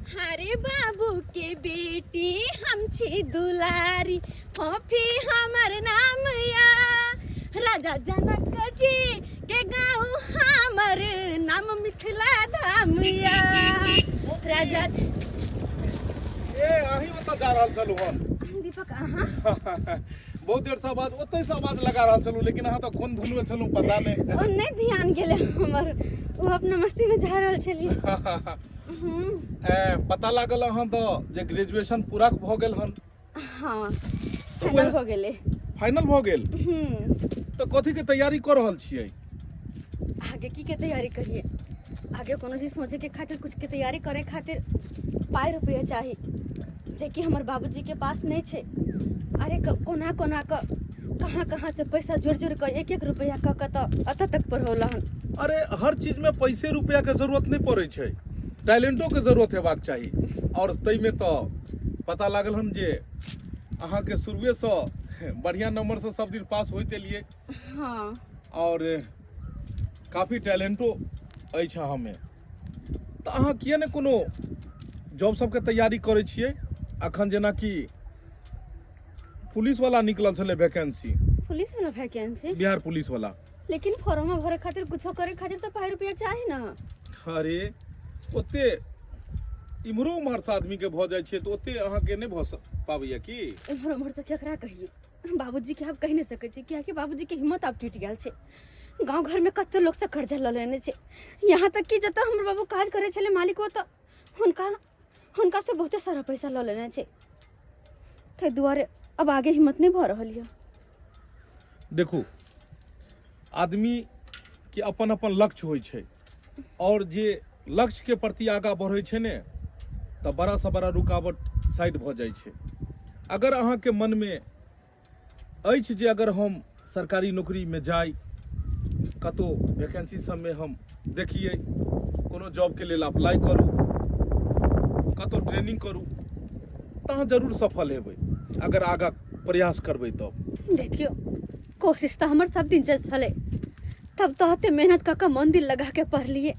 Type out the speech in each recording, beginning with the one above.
हरे बाबू के बेटी हम छी दुलारी फोफी हमर नाम या राजा जनक जी के गाँव हमर नाम मिथिला धाम या राजा ए आही ओतऽ जा रहल छलू हम दीपक अहाँ बहुत देर से बाद ओतै से आवाज लगा रहल छलू लेकिन अहाँ तऽ कोन धुन में छलू पता नहीं ओ नहीं ध्यान गेले हमर वो अपना मस्ती में जा रहल छली पता लागल अहाँ तो जे ग्रेजुएशन पूरा भ गेल हन हाँ फाइनल हो गेले फाइनल भ गेल तो कथी के तैयारी कर रहल छियै आगे की के तैयारी करिए आगे कोनो चीज सोचे के खातिर कुछ के तैयारी करे खातिर पाई रुपया चाहिए जे कि हमर बाबूजी के पास नहीं छे अरे कोना कोना क कहाँ से पैसा जोड़ जोड़ कर एक रुपया क तो अत तक पढ़ौला हन अरे हर चीज में पैसे रुपया के जरूरत नहीं पड़े छै टैलेंटो के जरूरत हेबाक चाहिए और तई में तो पता लागल हन जे अहाँ के शुरुए से बढ़िया नंबर से सब दिन पास होते लिए हाँ और काफी टैलेंटो अछि हमें तो अहाँ किए ने कोनो जॉब सबके तैयारी करे छियै अखन जेना कि पुलिस वाला निकलल छले वैकेंसी पुलिस वाला वैकेंसी बिहार पुलिस वाला लेकिन फॉर्म भरे खातिर कुछ करे खातिर तो पाई रुपया चाहिए ना अरे ओते इम्हरो उम्हर से आदमी के भ जाय छै तो ओते अहाँ के नहीं भ पाबैया की इम्हर उम्हर से केकरा कहिए बाबूजी के हम कह नहीं सके छी किया कि बाबूजी के हिम्मत अब टूट गेल छै गांव घर में कते लोग से कर्जा ल लेने छे यहाँ तक कि जत हमर बाबू काज करे छले मालिक तो हुनका से बहुते सारा पैसा ल लेने छे ते दुआरे अब आगे हिम्मत नहीं भ रहल है देखो आदमी के अपन अपन लक्ष्य होय छै और जे लक्ष्य के प्रति आगा बढ़े छै ने तो बड़ा से बड़ा रुकावट साइड भ जाय छै अगर अहाँ के मन में अछि जे अगर हम सरकारी नौकरी में जाय कतो वैकेंसी सब में हम देखिए कोनो जॉब के लेल अप्लाई करू कतो ट्रेनिंग करू तो अहाँ जरूर सफल हेबै अगर आगा प्रयास करबै तब देखियो कोशिश तो हमर सब दिन चले तब तो हते मेहनत का मन दिल लगा के पढ़ लिए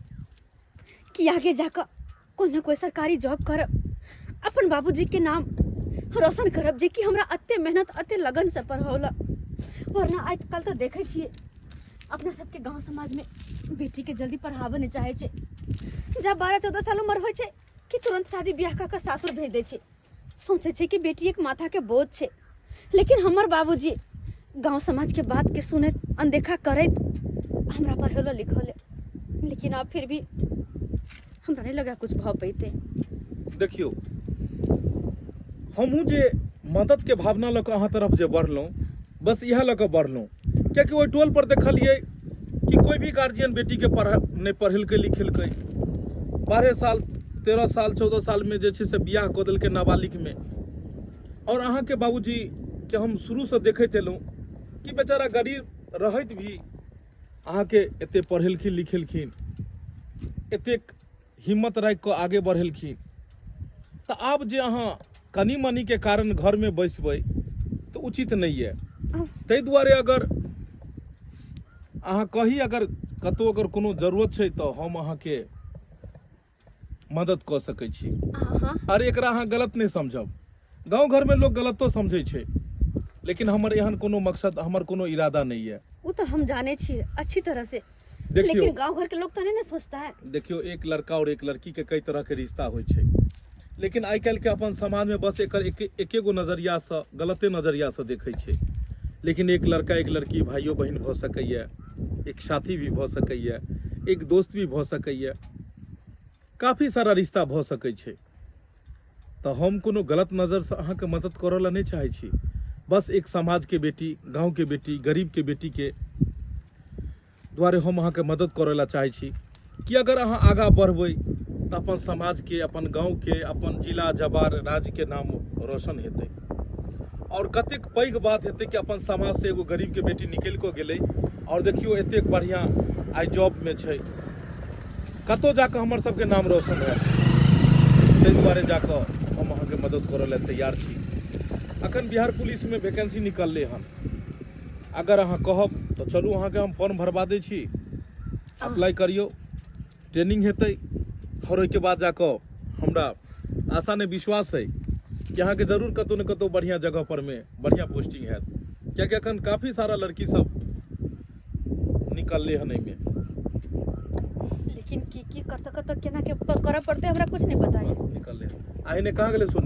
कि आगे जाकर कोई कोई सरकारी जॉब करब अपन बाबूजी के नाम रोशन करब जे कि हमरा अत्ते मेहनत अत्ते लगन से पढ़ौला वरना आजकल तो देखे छिए अपना सबके गांव समाज में बेटी के जल्दी पढ़ावे नहीं चाहे छे जब 12-14 साल उम्र हो छे कि तुरंत शादी ब्याह का सासुर भेज दे छे सोचे छे कि बेटी एक माथा के बोझ छे लेकिन हमर बाबूजी गांव समाज के बात के सुने अनदेखा करे हमरा पढ़ौला लिखौले लेकिन अब फिर भी हमरा नहीं लगा कुछ भाव पैते देखियो हमहू जे मदद के भावना लऽ कऽ अहाँ तरफ जे बढ़लहुँ बस इएह लऽ कऽ बढ़लहुँ कियाकि ओहि टोल पर देखलिए कि कोई भी गार्जियन बेटी के नहीं पढ़ेलकै लिखेलकै 12 साल 13 साल 14 साल में जे छै से बियाह कऽ देलकै नाबालिग में और अहाँ के बाबूजी के हम शुरू से देखैत एलहुँ कि बेचारा गरीब रहैत भी अहाँ के एते पढ़ेलखिन लिखेलखिन एतेक हिम्मत राखि कऽ आगे बढ़ेलखिन तो आब जे अहाँ कनी मनी के कारण घर में बैसबै तो उचित नहीं है ताहि दुआरे अगर अहाँ कही अगर कतौ अगर कोनो जरूरत छै तो हम अहाँ के मदद कऽ सकै छी अरे एकरा अहाँ गलत नहीं समझब गांव घर में लोग गलत तो समझे छै लेकिन हमर एहन कोनो मकसद हमर कोनो इरादा नहीं है वो तो हम जाने छी अच्छी तरह से देखियो लेकिन गांव घर के लोग तो नहीं सोचता है देखियो एक लड़का और एक लड़की के कई तरह के रिश्ता होय छै लेकिन आइ काल्हि के अपन समाज में बस एके गो नजरिया से गलते नजरिया से देखे छै लेकिन एक लड़का एक लड़की भाइयों बहन भ सकैया एक साथी भी भ सकैया एक दोस्त भी भ सकैया काफी सारा रिश्ता भ सकै छै तो हम कोनो गलत नजर से अहाँ के मदद करऽ ला नहीं चाहे छी बस एक समाज के बेटी गांव के बेटी गरीब के बेटी के द्वारे हम अहाँ के मदद करऽ ला चाहे छी कि अगर अहाँ आगा बढ़बै तो अपन समाज के अपन गांव के अपन जिला जवार राज्य के नाम रोशन हेतै और कतेक पैघ बात हेतै कि अपन समाज से एगो गरीब के बेटी निकलि कऽ गेलै और देखियो एतेक बढ़िया आइ जॉब में छै कतौ जाकर हमर सबके नाम रोशन है ताहि दुआरे जाकर हम अहाँ के मदद करऽ ला तैयार छी अखन बिहार पुलिस में वैकेंसी निकललै हन अगर अहाँ कहब तो चलू अहाँ के हम फॉर्म भरवा दै छी अप्लाई करियो ट्रेनिंग हेतै और ओहिके बाद जाकर हमरा आशा ने विश्वास है कि अहाँके जरूर कतौ न कतौ बढ़िया जगह पर में बढ़िया पोस्टिंग हैत, कियाकि अखन काफी सारा लड़की सब निकलले हन एहिमे। लेकिन की कर सकत केना के करऽ पड़ते हमरा कुछ नहीं पता है। निकलले हन। आइ ने कहाँ गेले सुन